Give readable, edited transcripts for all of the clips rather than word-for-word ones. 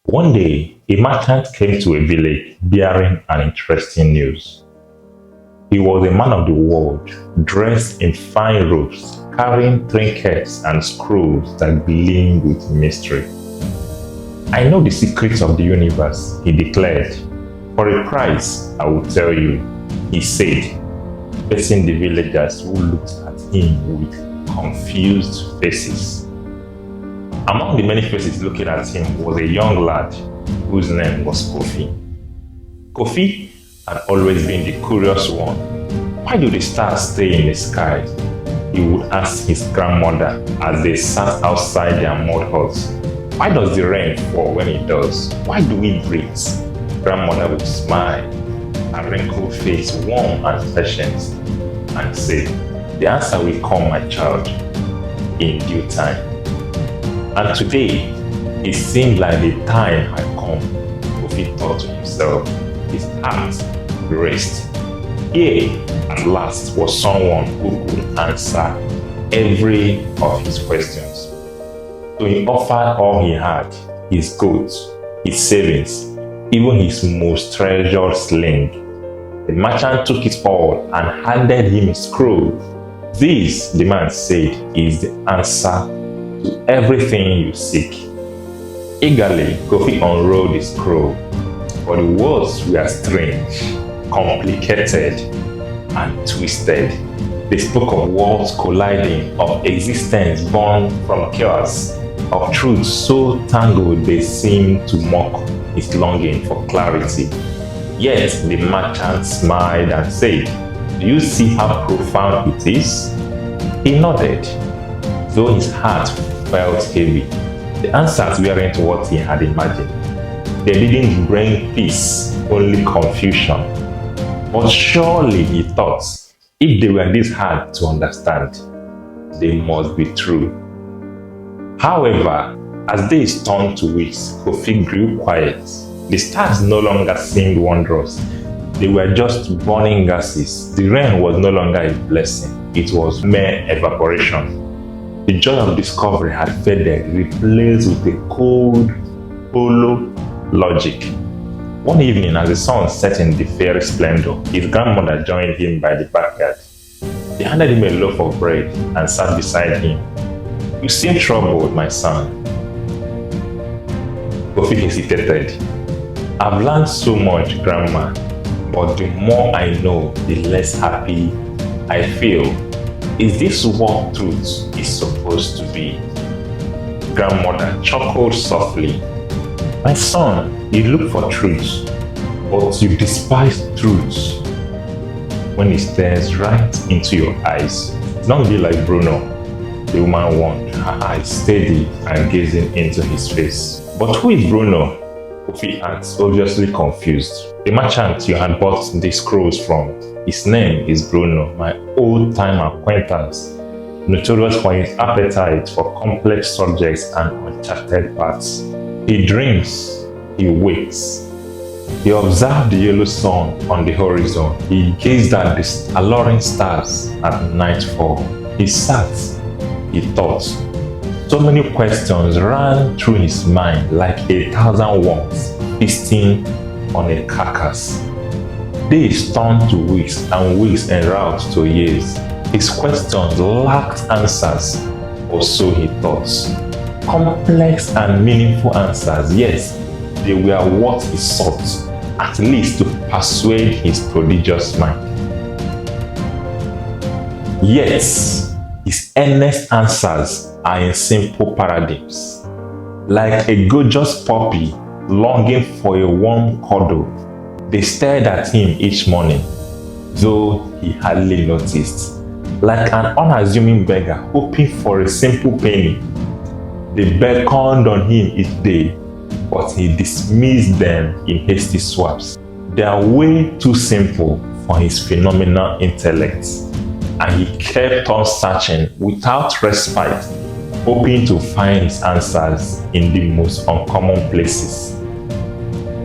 One day, a merchant came to a village bearing an interesting news. He was a man of the world, dressed in fine robes, carrying trinkets and scrolls that gleamed with mystery. "I know the secrets of the universe," he declared. "For a price, I will tell you," he said, facing the villagers who looked at him with confused faces. Among the many faces looking at him was a young lad whose name was Kofi. Kofi had always been the curious one. "Why do the stars stay in the sky?" he would ask his grandmother as they sat outside their mud hut. "Why does the rain fall when it does? Why do we breathe?" Grandmother would smile, her wrinkled face warm and patient, and say, "The answer will come, my child, in due time." And today, it seemed like the time had come. Kofi thought to himself, his heart raced. Here, at last, was someone who could answer every of his questions. So he offered all he had, his goats, his savings, even his most treasured sling. The merchant took it all and handed him a scroll. "This," the man said, "is the answer to everything you seek." Eagerly, Kofi unrolled the scroll, but the words were strange, complicated, and twisted. They spoke of worlds colliding, of existence born from chaos, of truths so tangled they seemed to mock his longing for clarity. Yet the merchant smiled and said, "Do you see how profound it is?" He nodded, though his heart felt heavy. The answers weren't what he had imagined. They didn't bring peace, only confusion. But surely, he thought, if they were this hard to understand, they must be true. However, as days turned to weeks, Kofi grew quiet. The stars no longer seemed wondrous. They were just burning gases. The rain was no longer a blessing. It was mere evaporation. The joy of discovery had faded, replaced with a cold, hollow logic. One evening, as the sun set in the fairy splendor, his grandmother joined him by the backyard. They handed him a loaf of bread and sat beside him. "You seem troubled, my son." Kofi hesitated. "I've learned so much, Grandma, but the more I know, the less happy I feel. Is this what truth is supposed to be?" Grandmother chuckled softly. "My son, you look for truth, but you despise truth when it stares right into your eyes. Don't be like Bruno," the woman warned, her eyes steady and gazing into his face. "But who is Bruno?" Kofi asked, obviously confused. "The merchant you had bought these scrolls from. His name is Bruno, my old-time acquaintance, notorious for his appetite for complex subjects and uncharted paths. He dreams, he wakes. He observed the yellow sun on the horizon. He gazed at the alluring stars at nightfall. He sat, he thought. So many questions ran through his mind like 1,000 worms feasting on a carcass. Days turned to weeks and weeks en route to years. His questions lacked answers, or so he thought. Complex and meaningful answers, yes, they were what he sought, at least to persuade his prodigious mind. Yet, his earnest answers are in simple paradigms. Like a gorgeous puppy longing for a warm cuddle, they stared at him each morning, though he hardly noticed. Like an unassuming beggar hoping for a simple penny, they beckoned on him each day, but he dismissed them in hasty swaps. They are way too simple for his phenomenal intellect, and he kept on searching without respite, hoping to find his answers in the most uncommon places.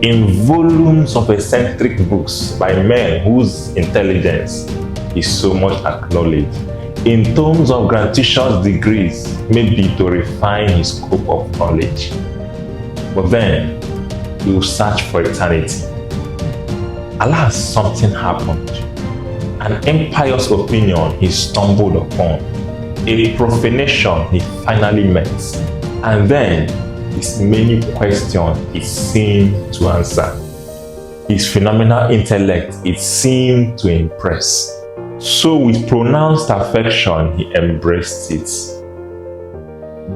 In volumes of eccentric books by men whose intelligence is so much acknowledged, in tomes of gratuitous degrees, maybe to refine his scope of knowledge. But then, he will search for eternity. Alas, something happened. An impious opinion he stumbled upon, a profanation he finally met, and then his many questions he seemed to answer. His phenomenal intellect it seemed to impress. So with pronounced affection he embraced it.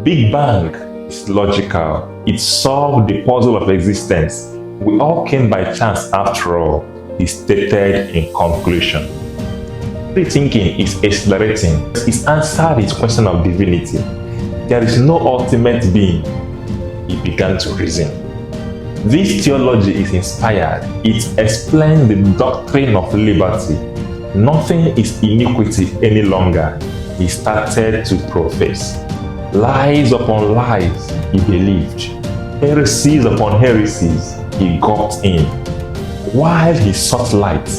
Big Bang is logical. It solved the puzzle of existence. We all came by chance after all, he stated in conclusion. Free thinking is exhilarating. It answered his question of divinity. There is no ultimate being, he began to reason. This theology is inspired. It explains the doctrine of liberty. Nothing is iniquity any longer, he started to profess. Lies upon lies he believed. Heresies upon heresies he got in. While he sought light,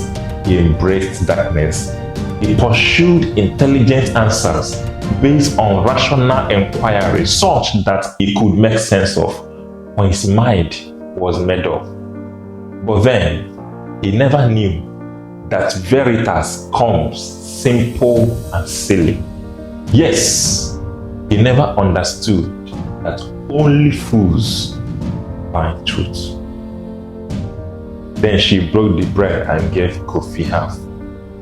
he embraced darkness. He pursued intelligent answers based on rational inquiry such that he could make sense of when his mind was made up. But then, he never knew that veritas comes simple and silly. Yes, he never understood that only fools find truth. Then she broke the bread and gave Kofi half.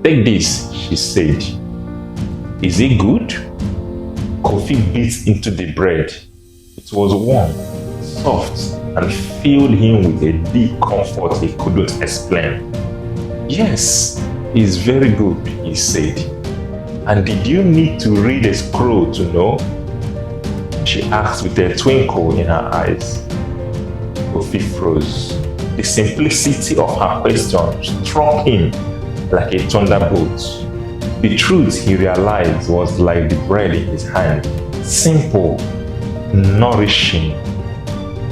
Take this, she said. Is it good? Kofi bit into the bread. It was warm, soft, and filled him with a deep comfort he couldn't explain. Yes, it's very good, he said. And did you need to read a scroll to know? She asked with a twinkle in her eyes. Kofi froze. The simplicity of her question struck him like a thunderbolt. The truth he realized was like the bread in his hand, simple, nourishing,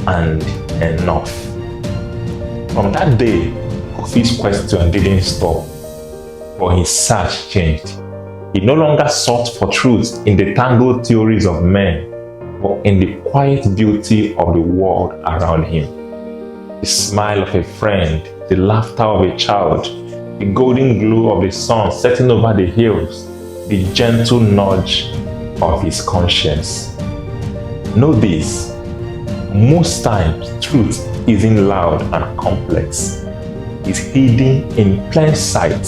and enough. From that day, Kofi's question didn't stop, but his search changed. He no longer sought for truth in the tangled theories of men, but in the quiet beauty of the world around him. The smile of a friend, the laughter of a child, the golden glow of the sun setting over the hills, the gentle nudge of his conscience. Know this, most times truth isn't loud and complex. It's hidden in plain sight,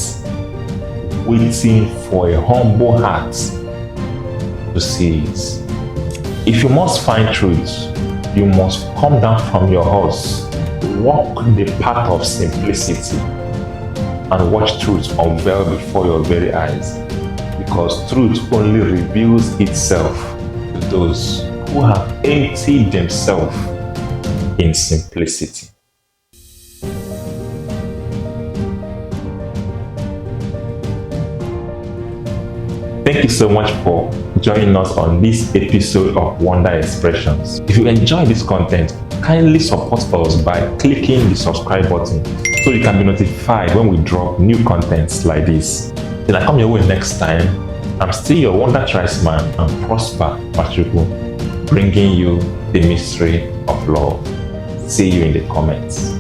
waiting for a humble heart to see it. If you must find truth, you must come down from your horse, walk the path of simplicity, and watch truth unveil before your very eyes, because truth only reveals itself to those who have emptied themselves in simplicity. Thank you so much for joining us on this episode of Wonder Expressions. If you enjoy this content, kindly support us by clicking the subscribe button so you can be notified when we drop new contents like this. Till I come your way next time, I'm still your Wonder Tribesman and Prosper Pachuku, bringing you the mystery of love. See you in the comments.